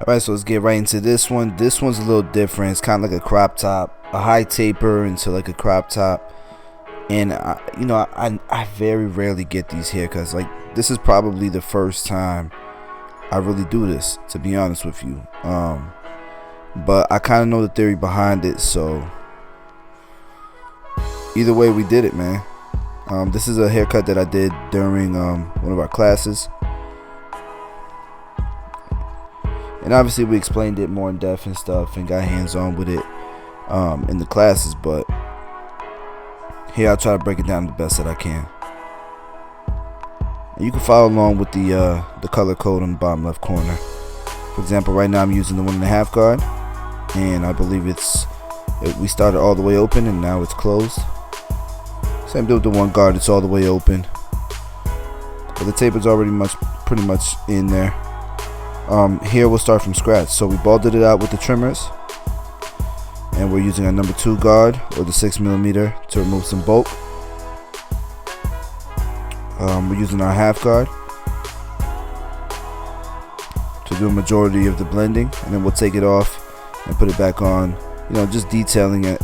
Alright, so let's get right into this one. This one's a little different. It's kind of like a crop top, a high taper into like a crop top. And I very rarely get these haircuts. Like, this is probably the first time I really do this, to be honest with you. But I kind of know the theory behind it, so either way, we did it, man. This is a haircut that I did during one of our classes. And obviously we explained it more in depth and stuff and got hands-on with it in the classes, but here I'll try to break it down the best that I can. And you can follow along with the color code on the bottom left corner. For example, right now I'm using the 1.5 guard, and I believe we started all the way open and now it's closed. Same deal with the 1 guard, it's all the way open, but the taper's already pretty much in there. Here we'll start from scratch. So we balded it out with the trimmers, and we're using our number 2 guard or the 6mm to remove some bulk. We're using our half guard to do a majority of the blending, and then we'll take it off and put it back on, just detailing it.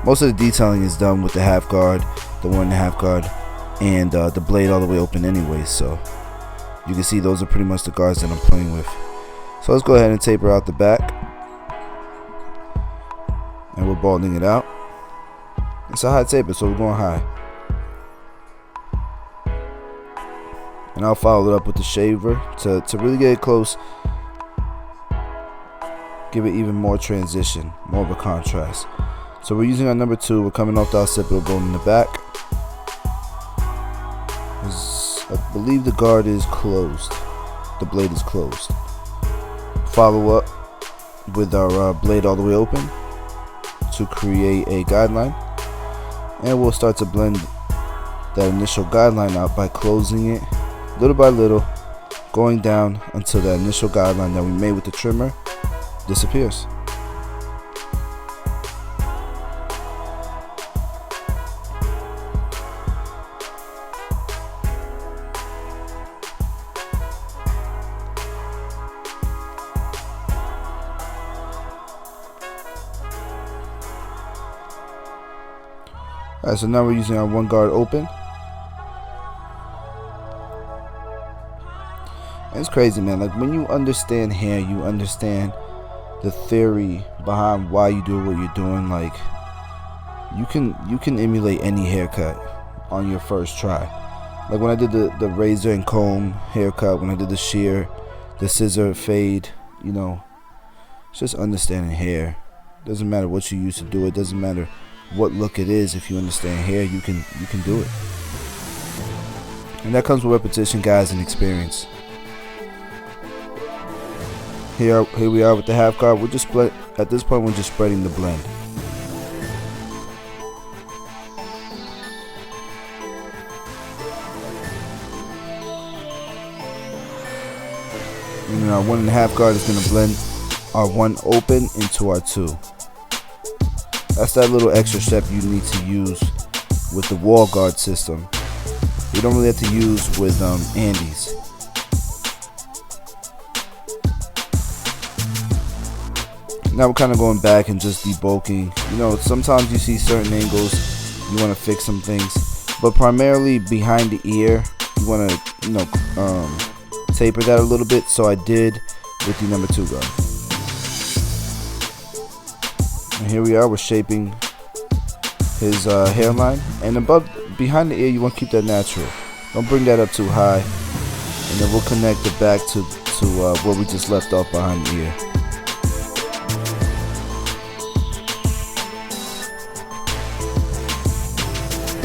Most of the detailing is done with the half guard, the 1.5 guard, and the blade all the way open anyway, so you can see those are pretty much the guards that I'm playing with. So let's go ahead and taper out the back, and we're balding it out. It's a high taper, so we're going high. And I'll follow it up with the shaver to really get it close, give it even more transition, more of a contrast. So we're using our number 2, we're coming off the occipital bone in the back. I believe the guard is closed, the blade is closed. Follow up with our blade all the way open to create a guideline, and we'll start to blend that initial guideline out by closing it little by little, going down until that initial guideline that we made with the trimmer disappears. Alright, so now we're using our 1 guard open. And it's crazy, man. Like, when you understand hair, you understand the theory behind why you do what you're doing. Like, you can emulate any haircut on your first try. Like when I did the razor and comb haircut, when I did the shear, the scissor fade, it's just understanding hair. Doesn't matter what you use to do it, doesn't matter what look it is. If you understand hair, you can do it. And that comes with repetition, guys, and experience. Here we are with the half guard. We're just at this point we're just spreading the blend. And our 1.5 guard is going to blend our 1 open into our 2. That's that little extra step you need to use with the wall guard system. You don't really have to use with Andes. Now we're kind of going back and just debulking. Sometimes you see certain angles, you want to fix some things, but primarily behind the ear, you want to taper that a little bit. So I did with the number 2 guard. And here we are, we're shaping his hairline, and behind the ear you want to keep that natural. Don't bring that up too high, and then we'll connect it back to where we just left off behind the ear.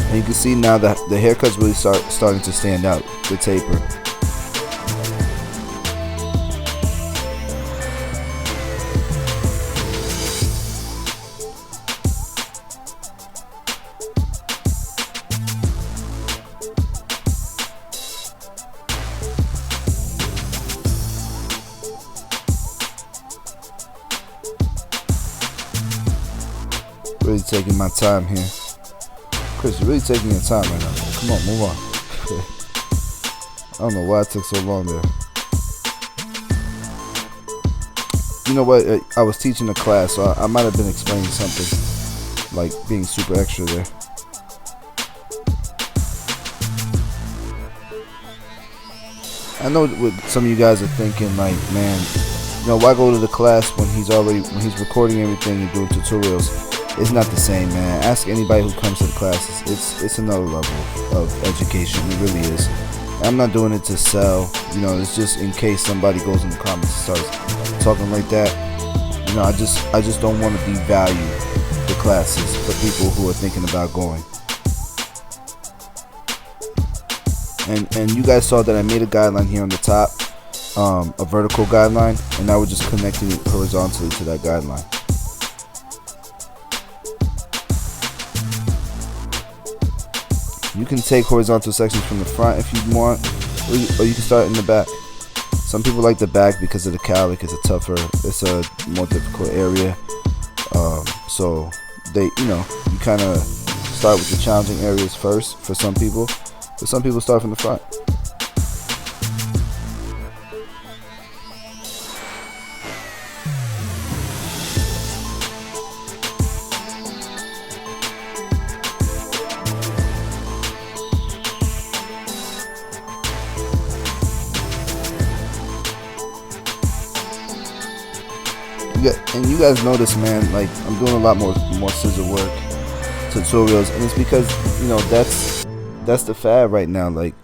And you can see now that the haircut's really starting to stand out, the taper. Really taking my time here. Chris, you're really taking your time right now. Come on, move on. I don't know why it took so long there. you know what? I was teaching a class, so I might have been explaining something, like being super extra there. I know what some of you guys are thinking, like, man, you know, why go to the class when he's recording everything and doing tutorials? It's not the same, man. Ask anybody who comes to the classes. It's another level of education. It really is. I'm not doing it to sell. You know, it's just in case somebody goes in the comments and starts talking like that. You know, I just don't want to devalue the classes for people who are thinking about going. And you guys saw that I made a guideline here on the top, a vertical guideline, and now we're just connecting it horizontally to that guideline. You can take horizontal sections from the front if you want, or you can start in the back. Some people like the back because of the cowlick. It's a more difficult area. So you kind of start with the challenging areas first for some people. But some people start from the front. And you guys notice, man, like I'm doing a lot more scissor work tutorials, and it's because, you know, that's the fad right now. Like,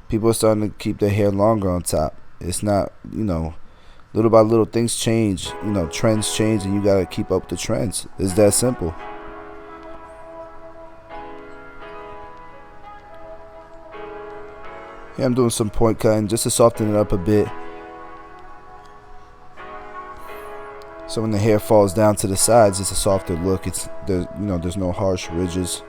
people are starting to keep their hair longer on top. It's not, you know, little by little things change, you know, trends change, and you gotta keep up with the trends. It's that simple. Here I'm doing some point cutting just to soften it up a bit. So when the hair falls down to the sides, it's a softer look. There's no harsh ridges.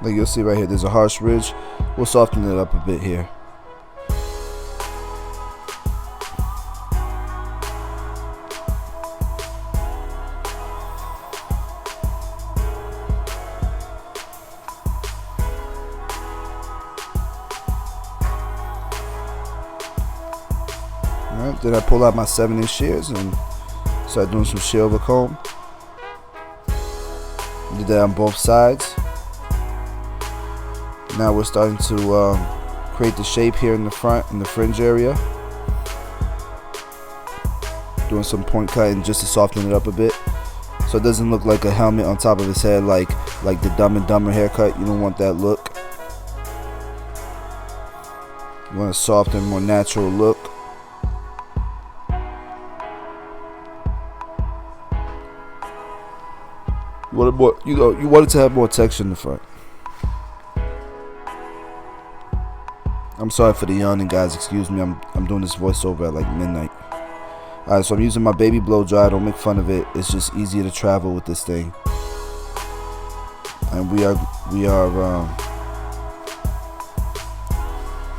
Like you'll see right here, there's a harsh ridge. We'll soften it up a bit here. Alright, then I pull out my 7-inch shears and start doing some shear over comb. Did that on both sides. Now we're starting to create the shape here in the front, in the fringe area. Doing some point cutting just to soften it up a bit, so it doesn't look like a helmet on top of his head, like the Dumb and Dumber haircut. You don't want that look. You want a softer, more natural look. You want it to have more texture in the front. I'm sorry for the yawning, guys. Excuse me. I'm doing this voiceover at like midnight. Alright, so I'm using my baby blow dry. Don't make fun of it. It's just easier to travel with this thing. And we are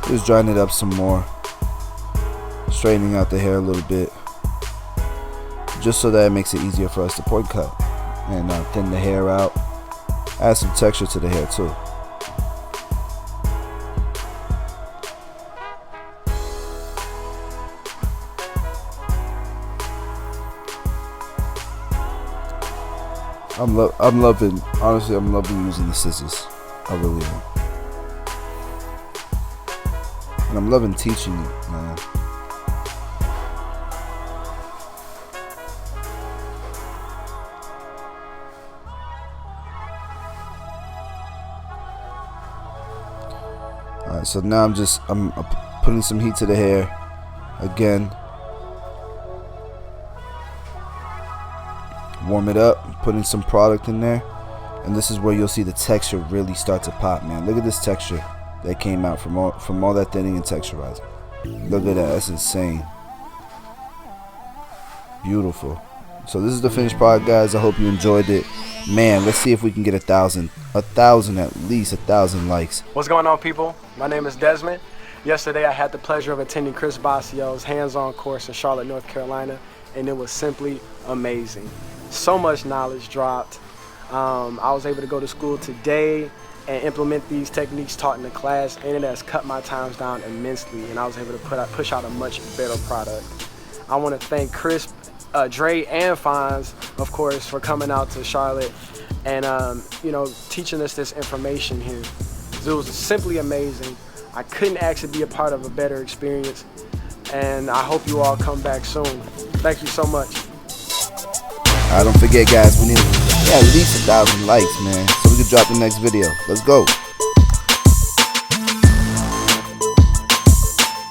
just drying it up some more, straightening out the hair a little bit, just so that it makes it easier for us to point cut and thin the hair out. Add some texture to the hair too. I'm loving using the scissors. I really am. And I'm loving teaching it, man. Alright, so now I'm putting some heat to the hair again. Warm it up, putting some product in there, and this is where you'll see the texture really start to pop, man. Look at this texture that came out from all that thinning and texturizing. Look at that, that's insane. Beautiful. So this is the finished product, guys. I hope you enjoyed it. Man, let's see if we can get 1,000 at least 1,000 likes. What's going on, people? My name is Desmond. Yesterday I had the pleasure of attending Chris Bassio's hands-on course in Charlotte, North Carolina, and it was simply amazing. So much knowledge dropped. I was able to go to school today and implement these techniques taught in the class, and it has cut my times down immensely, and I was able to push out a much better product. I want to thank Chris, Dre, and Fonz, of course, for coming out to Charlotte and teaching us this information here. It was simply amazing. I couldn't actually be a part of a better experience, and I hope you all come back soon. Thank you so much. Don't forget, guys, we need at least 1,000 likes, man, so we can drop the next video. Let's go.